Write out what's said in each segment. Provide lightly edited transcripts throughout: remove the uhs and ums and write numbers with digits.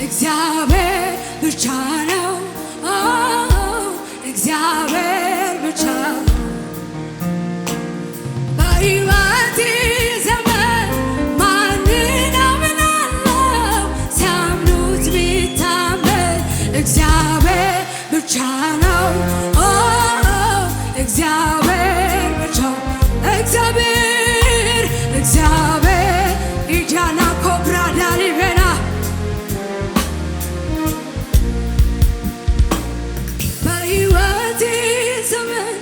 እግዚአብሔር ብቻ ነው እግዚአብሔር ብቻ በሕይወቴ ዘመን ማንን አምናለሁ ሲያምኑት ቢታመን እግዚአብሔር ብቻ ነው እግዚአብሔር ብቻ እግዚአብሔር ኢጃና ኮብራ ዳሊቬና በሕይወቴ ዘመን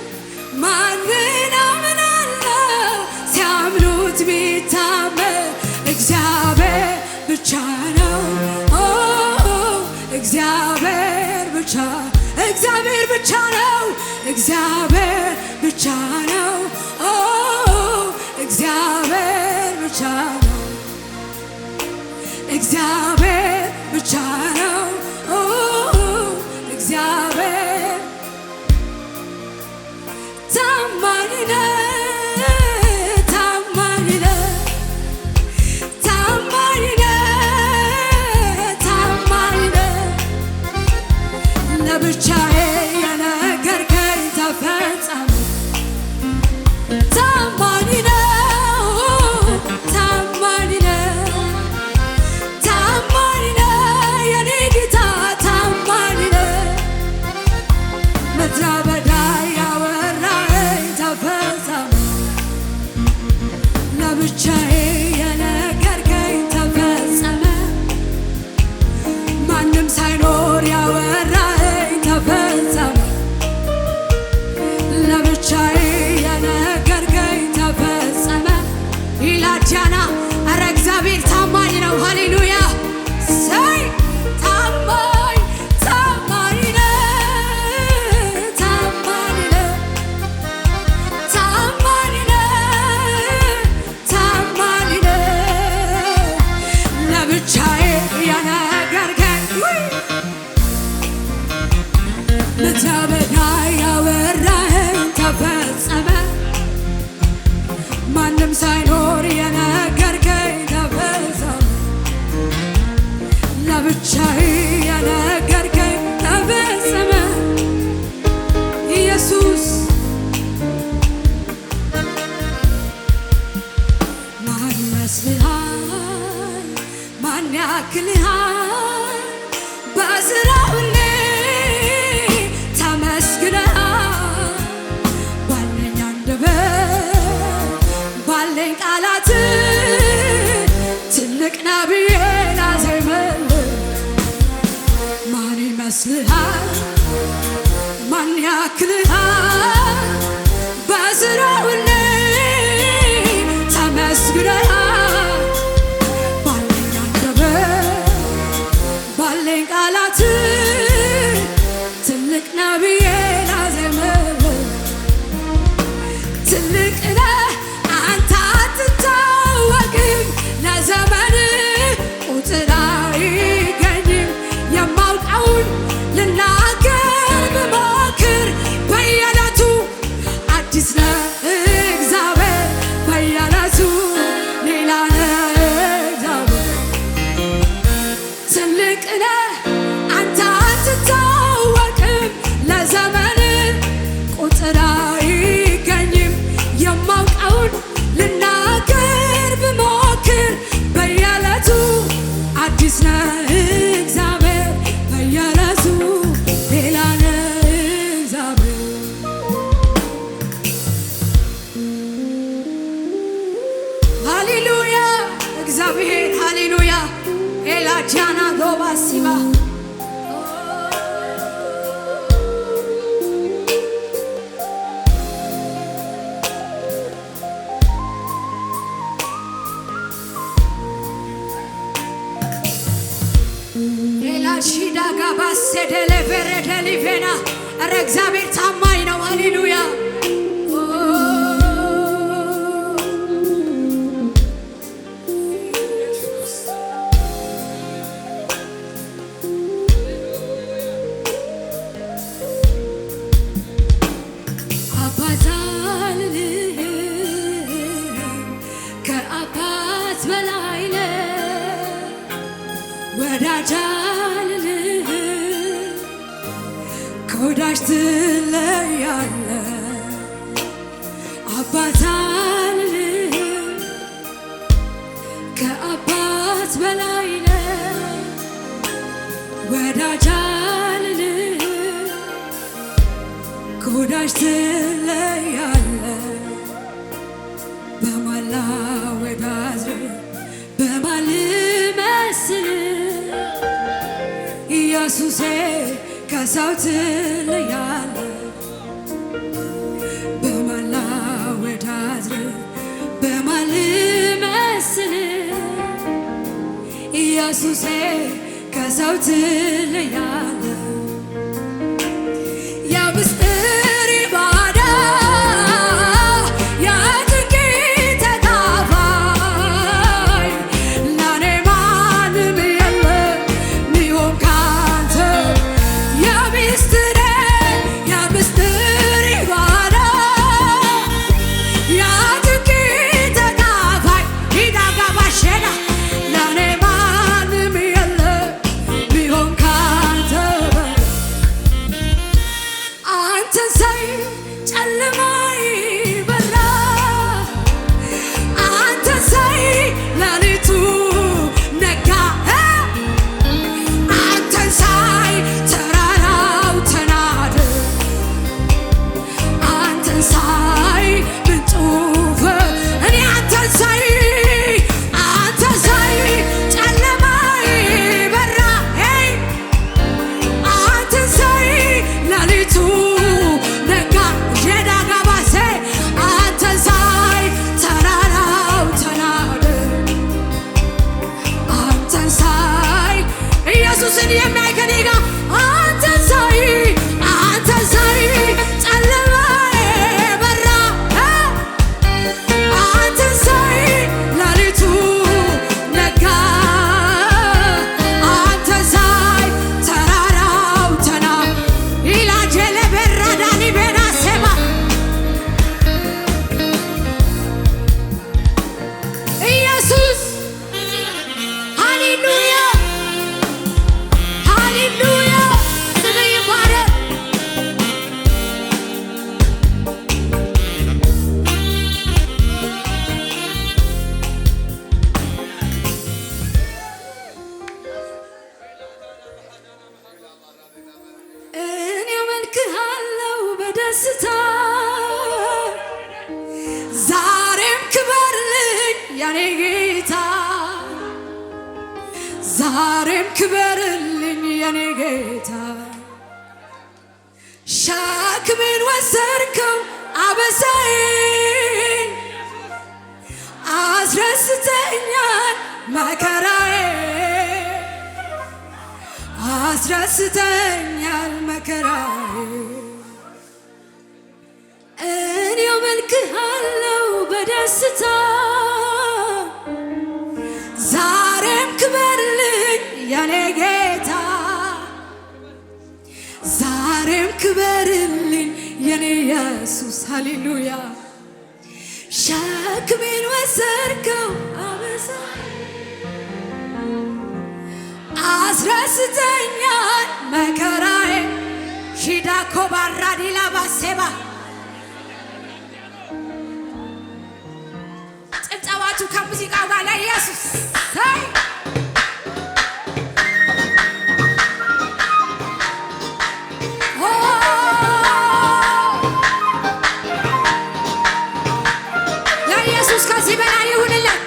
ማንን አምናለሁ ሲያምኑት ቢታመን እግዚአብሔር ብቻ ነው እግዚአብሔር ብቻ ነው እግዚአብሔር ብቻ ነው እግዚአብሔር ብቻ ነው እግዚአብሔር ብቻ ነው እግዚአብሔር ታማኝ ነው ታማኝ ነው ታማኝ ነው ታማኝ ነው ለብቻዬ የነገርከኝ ተፈጸመ ታማኝ ነው ታማኝ ነው ታማኝ ነው የኔ ጌታ ታማኝ ነው ምድረ በዳ ያወራኸኝ ተፈጸመ ለብቻዬ የነገርከኝ ተፈጸመ ማንም ሳይኖር ያወራኸኝ ተፈጸመ ለብቻዬ የነገርከኝ ተፈጸመ ኢላጃና ኧረ እግዚአብሔር ታማኝ ነው ሃሌሉያ ሰይ ታማኝ ታማኝ ነው ታማኝ ነው ታማኝ ነው ታማኝ ነው ለብቻዬ የነገርከኝ ምድረ በዳ ያወራኸኝ ተፈጸመ ማንም ሳይኖር የነገርከኝ ተፈጸመ ለብቻዬ የነገርከኝ ተፈጸመ ኢየሱስ ማን ይመስልሃል ማን ያክልሃል በስራ ሁሌ ተመስግነሃል ባለኝ አንደበት ባለኝ ቃላት ትልቅ ነብዬ ላዜምልህ ማን ይመስልሃል ማን ያክልሃል በስራ ሁሌ ተመስግነሃል ባለኝ አንደበት ባለኝ ቃላት ትልቅ ነብዬ ላዜምልህ ትልቅ ነህ አንተ አትታወቅም ለዘመን ቁጥር አይገኝም የማውቀውን ልናገር ብሞክር በየዕለቱ አዲስ ነህ እግዚአብሔር በየዕለቱ ሌላ ነህ እግዚአብሔር ትልቅ ነህ አንተ አትታወቅም ለዘመን ቁጥር አይገኝም የማውቀውን ልናገር ብሞክር በየዕለቱ አዲስ ነህ እግዚአብሔር በየዕለቱ ሌላ ነህ እግዚአብሔር ሃሌሉያ እግዚአብሔር ሃሌሉያ ኤላጃና ዶባሲባ ኤላሺዳ ጋባሴ ደለቨረ ደሊቬና ኧረ እግዚአብሔር ታማኝ ነው ሃሌሉያ ከአባት በላይ ነህ ወዳጅ ከወዳጅ ትለያለ አባት አልልም ከአባት በላይ ነህ ወዳጅ አልልም ከወዳጅ ትለያለ በማን ላወዳድር በማን ልመስል ኢየሱሴ ከሰው ትለያለ በማን ላወዳድር በማን ልመስል ኢየሱሴ ከሰው ትለያለ የምስጢር ባዳ የጭንቄ ተካፋይ ለኔ ማንም የለም ሚሆን ካንተ የምስጢር ባዳ የጭንቄ ተካፋይ ሂዳጋባሸና ለኔ ማንም የለም ሚሆን ካንተ አንተን ሳይ ጨለማይ በራ አንተን ሳይ ሌሊቱ ነጋ አንተን ሳይ ተራራው ተናደ አንተን ሳይ ምንጩ እኔ አንተን ሳይ ጨለማይ በራ አንተን ሳይ ሌሊቱ ነጋ ዤዳጋባሴ አንተን ሳይ ተራራው ተናደ አንተን ሳይ ኢየሱስን የሚያይ ከኔ ጋር አንተን ሳይ ጨለማዬ በራ አንተን ሳይ ሌሊቱ ነጋ አንተን ሳይ ተራራው ተና ኢላጀለ በራዳኒ ቤናሴማ ኢየሱስ ሃሌሉያ ሃሌሉያ ስምህ ይባረክ። እኔ አመልክሃለሁ በደስታ ዛሬም ክበርልኝ የኔ ጌታ ዛሬም ክበርልኝ የኔ ጌታ ሸክሜን ወሰድከው አበሳዬን አስረስተኛል መከራዬ አስረስተኛል መከራዬ እኔ አመልክሃለሁ በደስታ ዛሬም ክበርልኝ የኔ ጌታ ዛሬም ክበርልኝ የኔ ኢየሱስ ሃሌሉያ ሸክሜን ወሰድከው አበሳ አስረስተኛል መከራዬ ሺዳኮ ባራዲላ ባሴባ ጭብጨባችሁ ከሙዚቃው ጋር ለኢየሱስ ለኢየሱስ ከዚህ በላይ ይሁንለት።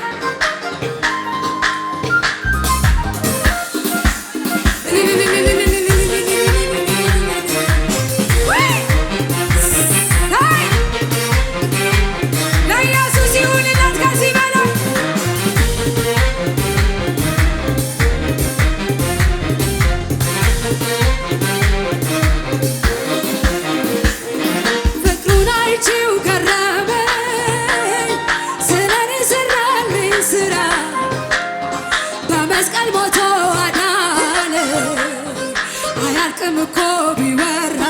ለኢየሱስ ይሁንለት ከዚህ በላይ ፍቅሩን አይቼው ገረመኝ ስለኔ ሰራልኝ ስራ በመስቀል ሞቶ አዳነ አያልቅም እኮ ቢወራ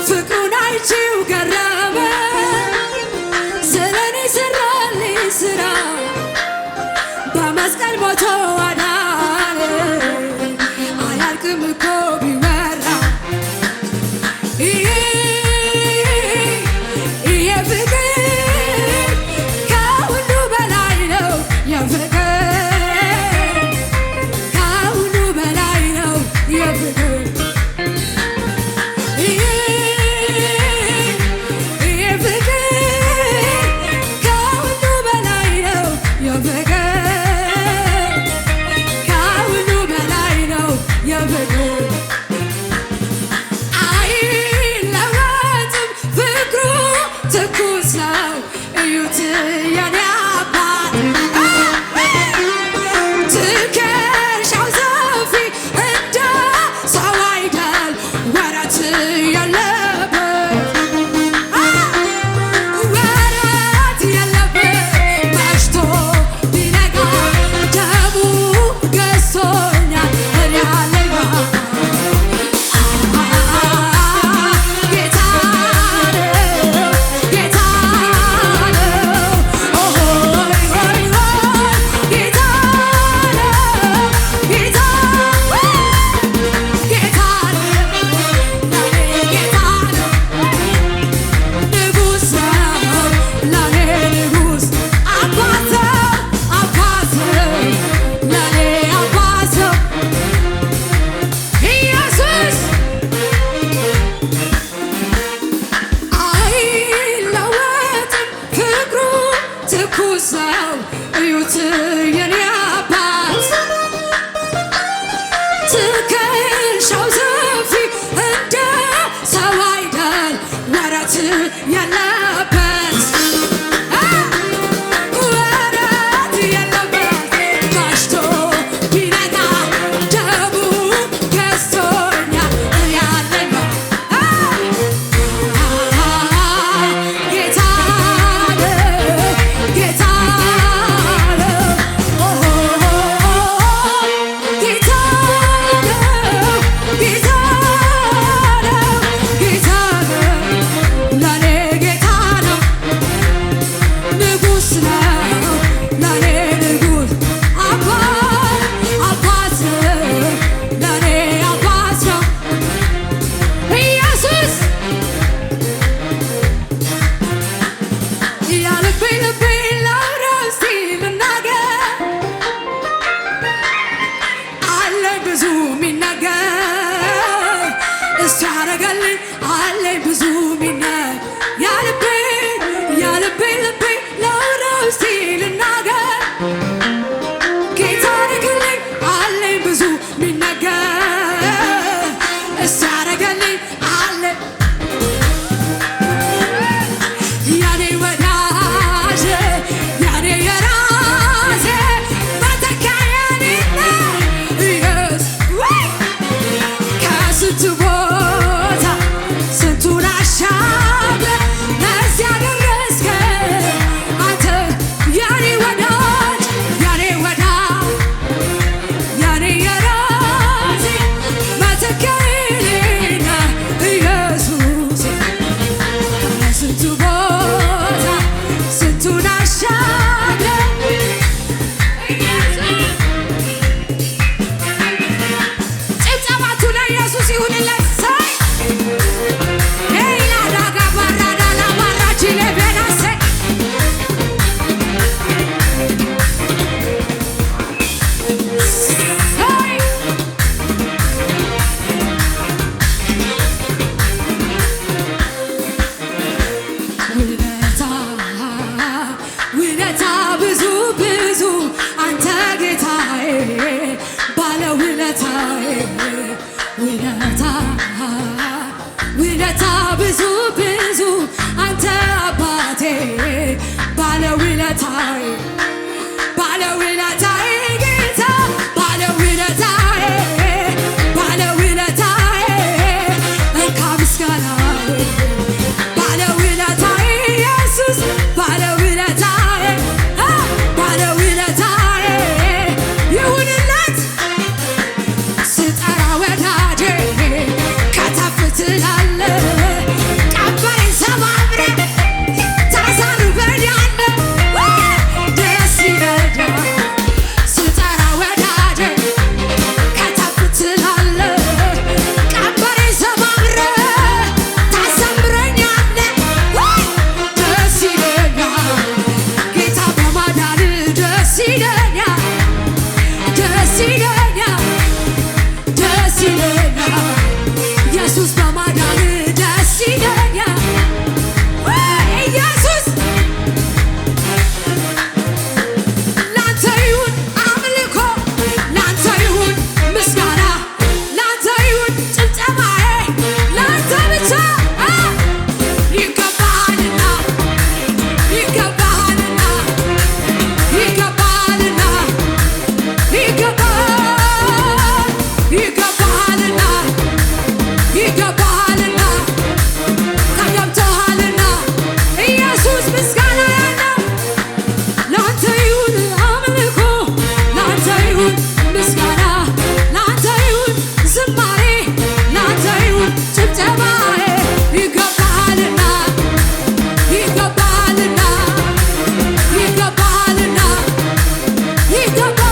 ፍቅሩን አይቼው ገረመኝ ስለኔ ሰራልኝ ስራ በመስቀል ሞቶ አዳነ አያልቅም እኮ ቢወራ ለኔ አባት ነው ኢየሱስ አይለወጥም ፍቅሩ ትኩስ ነው እዩት የኔ አባት ትከሻው ሰፊ እንደ ሰው አይደል ወረት ያለበት ወረት ያለበት ጋሽቶ ቢነጋ ደሙ ገዝቶኛል ያለኝ ጌታ ጌታ ውለታ ብዙ ብዙ አንተ አባቴ ባለውለታዬ ባለውለታዬ ጌታ ባለውለታዬ ባለውለታዬ እንካ ምስጋናዬ ባለውለታዬ ኢየሱስ ባለውለታዬ ባለውለታዬ ይሁንለት ስጠራ ወዳጄ ከተፍ ትላለህ ቀንበሬን ሰባብረህ ታሳርፈኛለህ ደስ ይለኛል ስጠራ ወዳጄ ከተፍ ትላለህ ቀንበሬን ሰባብረህ ታሰምረኛለህ ደስ ይለኛል ጌታ በማዳንህ ደስ ይለኛል ደስ ይለኛል ደስ ይለኛል ኢየሱስ በማዳንህ ደስ ይለኛል ኢየሱስ ላንተ ይሁን አምልኮ ላንተ ይሁን ምስጋና ላንተ ይሁን ጭብጨባዬ ላንተ ብቻ ይገባሃልና ይገባሃልና ይገባሃልና ይገባሃልና ይገባሃልና ተገብቶሃልና ኢየሱስ ምስጋና ያለው ላንተ ይሁን አምልኮ ላንተ ይሁን ምስጋና ላንተ ይሁን ዝማሬ ላንተ ይሁን ጭብጨባዬ ይገባሃልና ይገባሃልና ይገባሃልና ይገባሃልና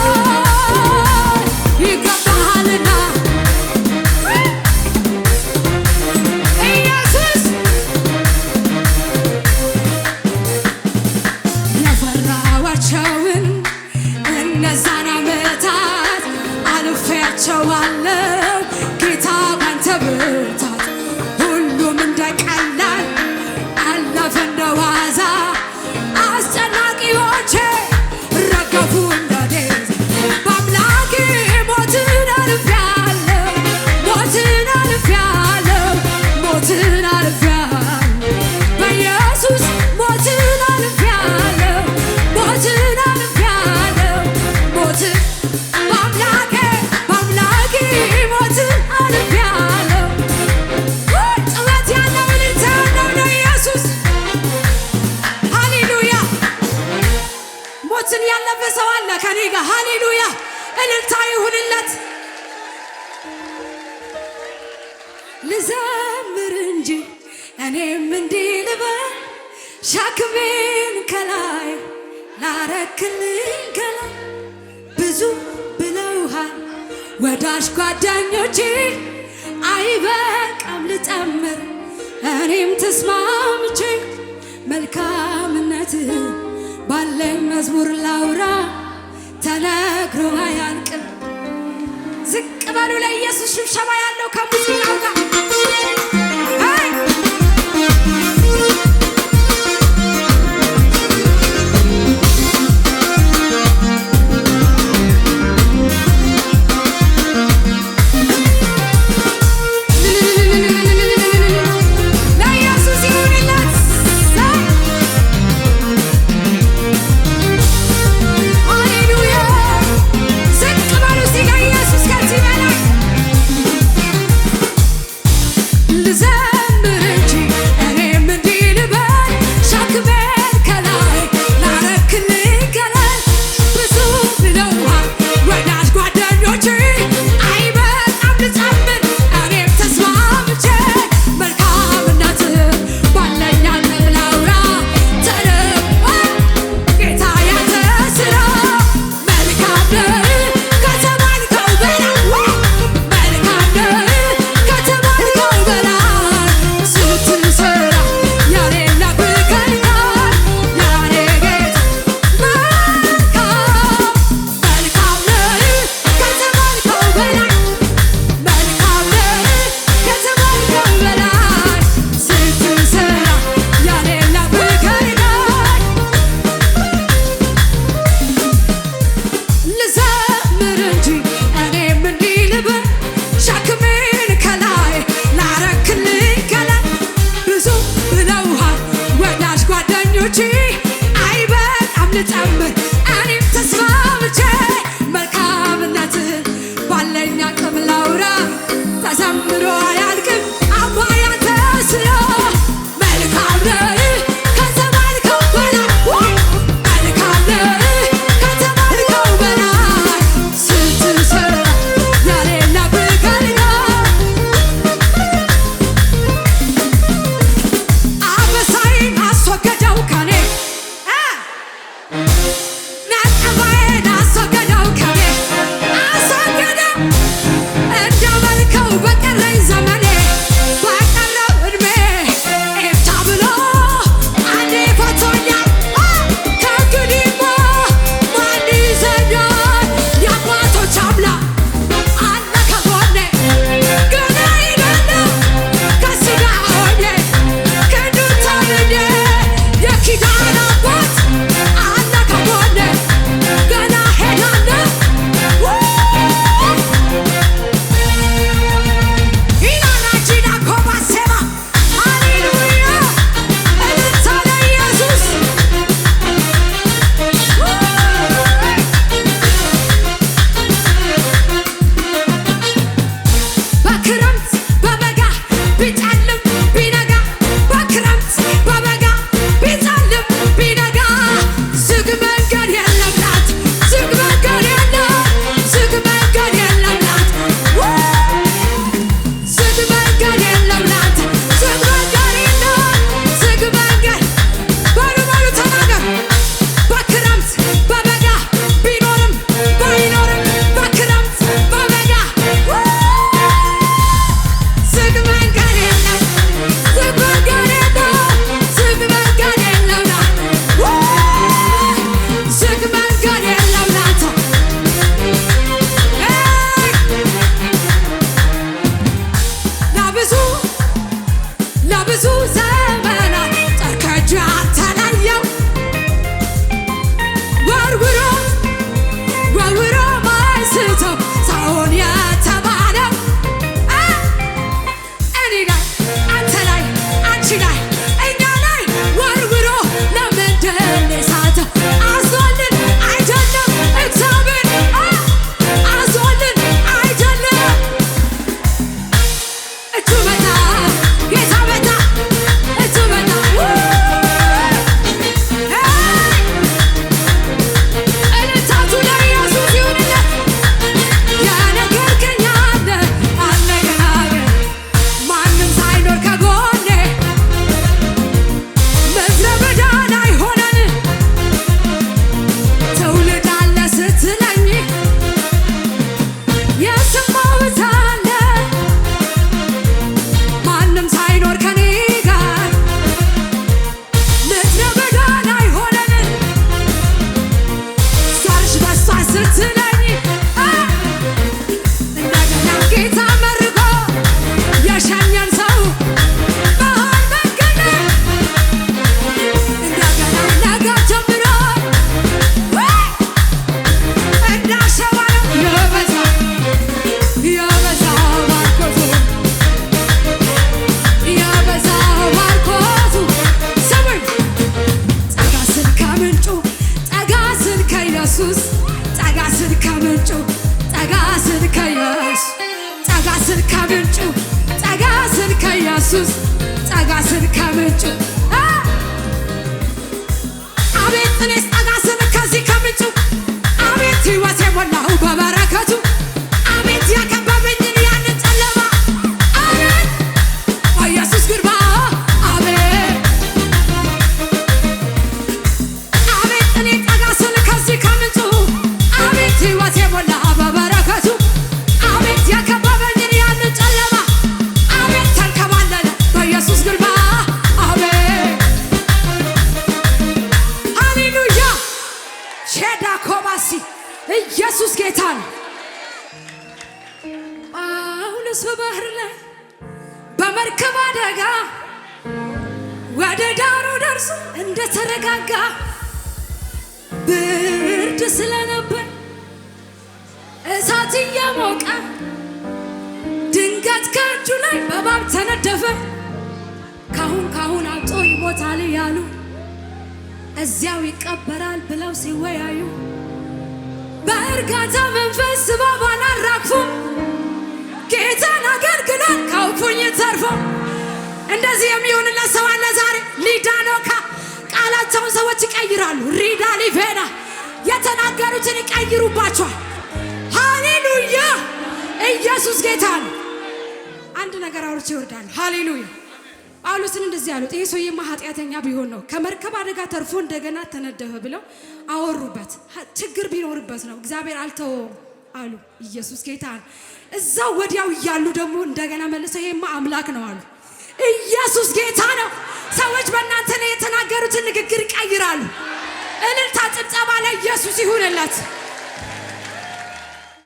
አይቼዋለሁ ጌታ ባንተ ብርታት ሁሉም እንደ ቀላል አለፈ እንደ ዋዛ አስጨናቂዎቼ ረገፉ እንደ ጤዛ በአምላኬ ሞትን አልፌአለሁ ሞትን አልፌአለሁ ሞትን አልፌአለሁ በኢየሱስ ሞትን አልፌአለሁ ሞትን አልፌአለሁ ሞትን በአምላኬ ሞትን አልፌአለሁ ጩኸት ያለው እልልታ ያለው ለኢየሱስ ሃሌሉያ ሞትን ያለፈ ሰው አለ ከኔ ጋር ሃሌሉያ እልልታ ይሁንለት ልዘምር እንጂ እኔም እንዲህ ልበል ሸክሜን ከላይ ላረክልኝ ከላይ ብዙ ብለውሃል ወዳጅ ጓደኞቼ አይበቃም ልጨምር እኔም ተስማምቼ መልካምነትህ ባለኝ መዝሙር ላውራ ተነግሮ አያልቅም ዝቅ በሉ ለኢየሱስ ሽብሸባ ያለው ከሙዚቃው ጋር ከምንጩ ጠጋ ስል ከኢየሱስ ጠጋ ስል ከምንጩ ጠጋ ስል ከኢየሱስ ጠጋ ስል ከምንጩ አቤት እኔስ ጠጋ ስል ከዚህ ከምንጩ አቤት ሕይወት የሞላው በበረከቱ አቤት ያከበበኝን ያንን ጨለማ አቤት ኢየሱስ ግርማ አቤት አቤት እኔ ጠጋ ስል ከዚህ ከምንጩ አቤት ሕይወት የሞላ በበረከቱ አቤት ያከበበኝን ያንን ጨለማ አቤት ተንከባለለ በኢየሱስ ግርማ አቤት ሃሌሉያ ሼዳ ኮባሲ ኢየሱስ ጌታ ነው። ጳውሎስ በባህር ላይ በመርከብ አደጋ ወደ ዳሩ ደርሶ እንደተረጋጋ ብርድ ስለነበር እሳት እየሞቀ ድንገት ከእጁ ላይ እባብ ተነደፈ። ካሁን አብጦ ይሞታል ያሉ እዚያው ይቀበራል ብለው ሲወያዩ በእርጋታ መንፈስ እባቧን አራግፎ ጌታን አገልግሏል ከእፉኝ ተርፎ። እንደዚህ የሚሆንለት ሰው አለ ዛሬ። ሊዳኖካ ቃላቸውን ሰዎች ይቀይራሉ። ሪዳ ሊቬና የተናገሩትን ይቀይሩባቸዋል። ሃሌሉያ ኢየሱስ ጌታ ነው። አንድ ነገር አውርቼ ይወርዳል። ሃሌሉያ ጳውሎስን እንደዚህ ያሉት ይሄ ሰውዬማ ኃጢአተኛ ቢሆን ነው ከመርከብ አደጋ ተርፎ እንደገና ተነደፈ ብለው አወሩበት። ችግር ቢኖርበት ነው እግዚአብሔር አልተወውም አሉ። ኢየሱስ ጌታ ነው። እዛው ወዲያው እያሉ ደግሞ እንደገና መልሰው ይሄማ አምላክ ነው አሉ። ኢየሱስ ጌታ ነው። ሰዎች በእናንተ ላይ የተናገሩትን ንግግር ይቀይራሉ። እልልታ ጭብጨባ ለኢየሱስ ይሁንለት።